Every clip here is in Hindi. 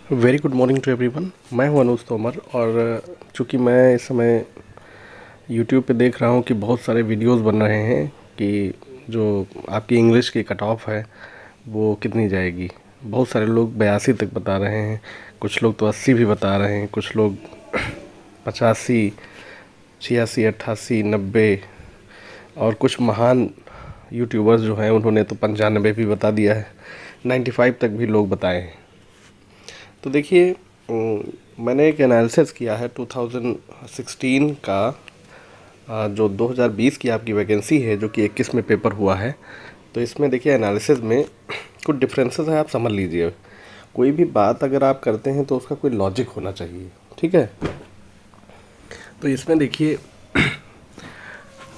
Very good morning to everyone. मैं हूं अनुज तोमर और चूँकि मैं इस समय यूट्यूब पे देख रहा हूं कि बहुत सारे वीडियोस बन रहे हैं कि जो आपकी इंग्लिश की कट ऑफ है वो कितनी जाएगी। बहुत सारे लोग 82 तक बता रहे हैं, कुछ लोग तो 80 भी बता रहे हैं, कुछ लोग 85, 86, 88, 90 और कुछ महान यूट्यूबर्स जो हैं उन्होंने तो 95 भी बता दिया है, 95 तक भी लोग बताए हैं। तो देखिए, मैंने एक एनालिसिस किया है 2016 का, जो 2020 की आपकी वैकेंसी है जो कि 21 में पेपर हुआ है। तो इसमें देखिए एनालिसिस में कुछ डिफरेंसेस हैं, आप समझ लीजिए। कोई भी बात अगर आप करते हैं तो उसका कोई लॉजिक होना चाहिए, ठीक है। तो इसमें देखिए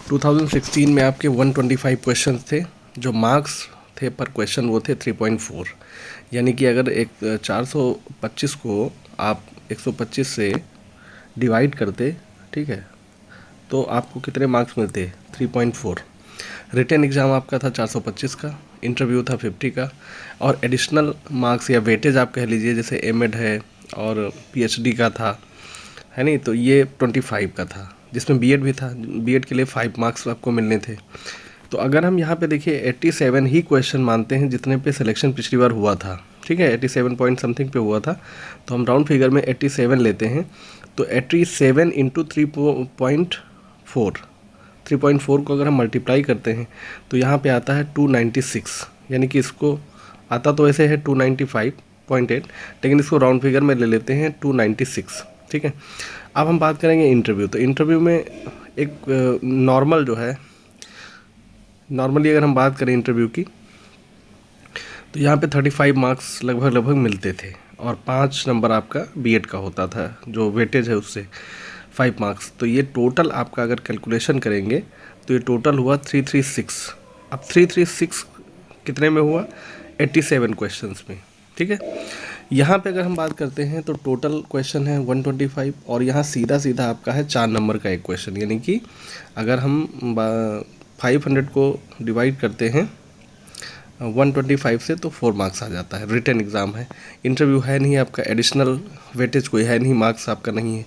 2016 में आपके 125 क्वेश्चन थे, जो मार्क्स थे पर क्वेश्चन वो थे 3.4। यानी कि अगर एक 425 को आप 125 से डिवाइड करते, ठीक है, तो आपको कितने मार्क्स मिलते? 3.4। रिटन एग्ज़ाम आपका था 425 का, इंटरव्यू था 50 का, और एडिशनल मार्क्स या वेटेज आप कह लीजिए, जैसे एमएड है और पीएचडी का था, है नहीं, तो ये 25 का था, जिसमें बीएड भी था। बीएड के लिए 5 मार्क्स आपको मिलने थे। तो अगर हम यहाँ पे देखिए 87 ही क्वेश्चन मानते हैं जितने पे सिलेक्शन पिछली बार हुआ था, ठीक है, 87 पॉइंट समथिंग पे हुआ था, तो हम राउंड फिगर में 87 लेते हैं। तो 87 इंटू 3.4, 3.4 को अगर हम मल्टीप्लाई करते हैं तो यहाँ पे आता है 296। यानी कि इसको आता तो ऐसे है 295.8, लेकिन इसको राउंड फिगर में ले लेते हैं 296, ठीक है। अब हम बात करेंगे इंटरव्यू। तो इंटरव्यू में एक नॉर्मल जो है, नॉर्मली अगर हम बात करें इंटरव्यू की, तो यहाँ पे 35 मार्क्स लगभग मिलते थे और 5 नंबर आपका बीएड का होता था, जो वेटेज है उससे 5 मार्क्स। तो ये टोटल आपका अगर कैलकुलेशन करेंगे तो ये टोटल हुआ 336। अब 336 कितने में हुआ? 87 क्वेश्चंस में, ठीक है। यहाँ पे अगर हम बात करते हैं तो टोटल क्वेश्चन है 125 और यहाँ सीधा सीधा आपका है 4 नंबर का एक क्वेश्चन। यानी कि अगर हम 500 को डिवाइड करते हैं 125 से तो 4 मार्क्स आ जाता है। रिटन एग्ज़ाम है, इंटरव्यू है नहीं आपका, एडिशनल वेटेज कोई है नहीं, मार्क्स आपका नहीं है।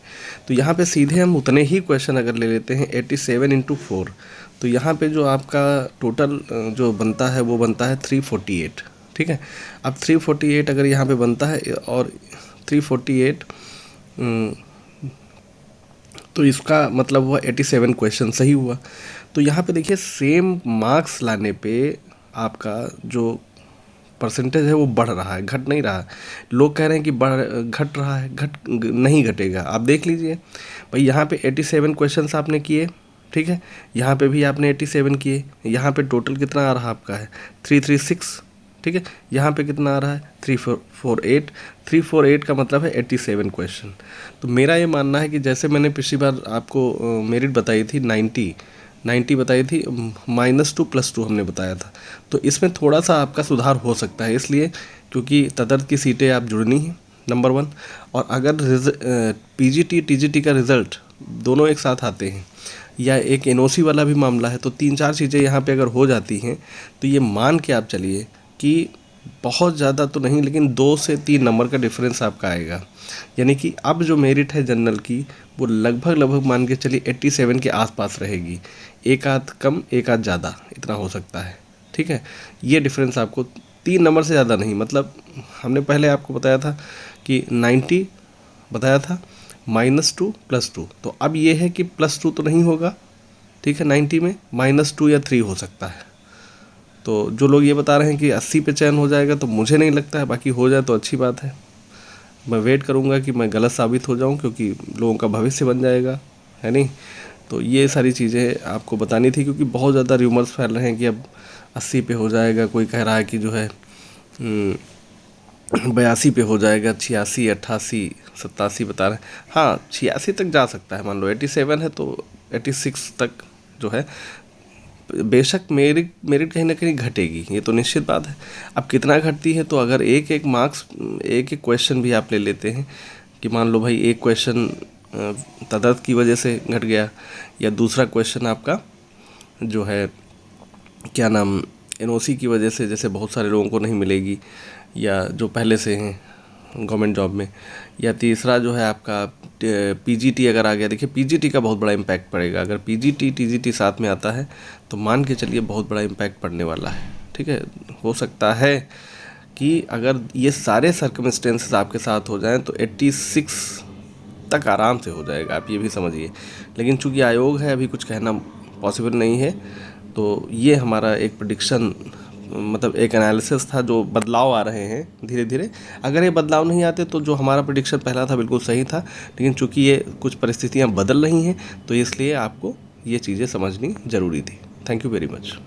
तो यहाँ पे सीधे हम उतने ही क्वेश्चन अगर ले लेते हैं 87 इंटू 4, तो यहाँ पे जो आपका टोटल जो बनता है वो बनता है 348, ठीक है। अब 348 अगर यहाँ पे बनता है और 348, तो इसका मतलब हुआ 87 क्वेश्चन सही हुआ। तो यहाँ पे देखिए सेम मार्क्स लाने पे आपका जो परसेंटेज है वो बढ़ रहा है, घट नहीं रहा। लोग कह रहे हैं कि घट रहा है, नहीं घटेगा। आप देख लीजिए भाई, यहाँ पे 87 क्वेश्चंस आपने किए, ठीक है, यहाँ पे भी आपने 87 किए, यहाँ पे टोटल कितना आ रहा आपका है 336, ठीक है, यहाँ पे कितना आ रहा है 348। 348 का मतलब है 87 क्वेश्चन। तो मेरा ये मानना है कि जैसे मैंने पिछली बार आपको मेरिट बताई थी 90 बताई थी, -2 +2 हमने बताया था, तो इसमें थोड़ा सा आपका सुधार हो सकता है, इसलिए क्योंकि तदर्थ की सीटें आप जुड़नी हैं, नंबर 1। और अगर पीजीटी टीजीटी का रिज़ल्ट दोनों एक साथ आते हैं या एक एनओसी वाला भी मामला है, तो 3-4 चीज़ें यहाँ पे अगर हो जाती हैं तो ये मान के आप चलिए कि बहुत ज़्यादा तो नहीं, लेकिन 2 से 3 नंबर का डिफरेंस आपका आएगा। यानी कि अब जो मेरिट है जनरल की वो लगभग मान के चलिए 87 के आसपास रहेगी, एक आध कम एक आध ज़्यादा, इतना हो सकता है, ठीक है। ये डिफरेंस आपको 3 नंबर से ज़्यादा नहीं, मतलब हमने पहले आपको बताया था कि 90 बताया था, -2 +2, तो अब ये है कि +2 तो नहीं होगा, ठीक है, 90 में -2 या 3 हो सकता है। तो जो लोग ये बता रहे हैं कि 80 पे चयन हो जाएगा, तो मुझे नहीं लगता है, बाकी हो जाए तो अच्छी बात है। मैं वेट करूँगा कि मैं गलत साबित हो जाऊँ, क्योंकि लोगों का भविष्य बन जाएगा, है नहीं। तो ये सारी चीज़ें आपको बतानी थी, क्योंकि बहुत ज़्यादा र्यूमर्स फैल रहे हैं कि अब 80 पे हो जाएगा, कोई कह रहा है कि जो है 82 पे हो जाएगा, 86, 88, 87 बता रहे हैं। हाँ, 86 तक जा सकता है, मान लो 87 है तो 86 तक जो है, बेशक मेरिट कहीं ना कहीं घटेगी, ये तो निश्चित बात है। अब कितना घटती है, तो अगर एक एक मार्क्स, एक एक क्वेश्चन भी आप ले लेते हैं कि मान लो भाई एक क्वेश्चन तदर्थ की वजह से घट गया, या दूसरा क्वेश्चन आपका जो है क्या नाम एनओसी की वजह से, जैसे बहुत सारे लोगों को नहीं मिलेगी, या जो पहले से हैं गवर्नमेंट जॉब में, या तीसरा जो है आपका पीजीटी अगर आ गया। देखिए पीजीटी का बहुत बड़ा इम्पैक्ट पड़ेगा, अगर पीजीटी टीजीटी साथ में आता है तो मान के चलिए बहुत बड़ा इम्पैक्ट पड़ने वाला है। ठीक है, हो सकता है कि अगर ये सारे सर्कमस्टेंसेस आपके साथ हो जाएं तो 86 तक आराम से हो जाएगा, आप ये भी समझिए। लेकिन चूंकि आयोग है, अभी कुछ कहना पॉसिबल नहीं है। तो ये हमारा एक प्रेडिक्शन, मतलब एक एनालिसिस था। जो बदलाव आ रहे हैं धीरे धीरे, अगर ये बदलाव नहीं आते तो जो हमारा प्रेडिक्शन पहला था बिल्कुल सही था। लेकिन चूंकि ये कुछ परिस्थितियाँ बदल रही हैं तो इसलिए आपको ये चीज़ें समझनी ज़रूरी थी। Thank you very much.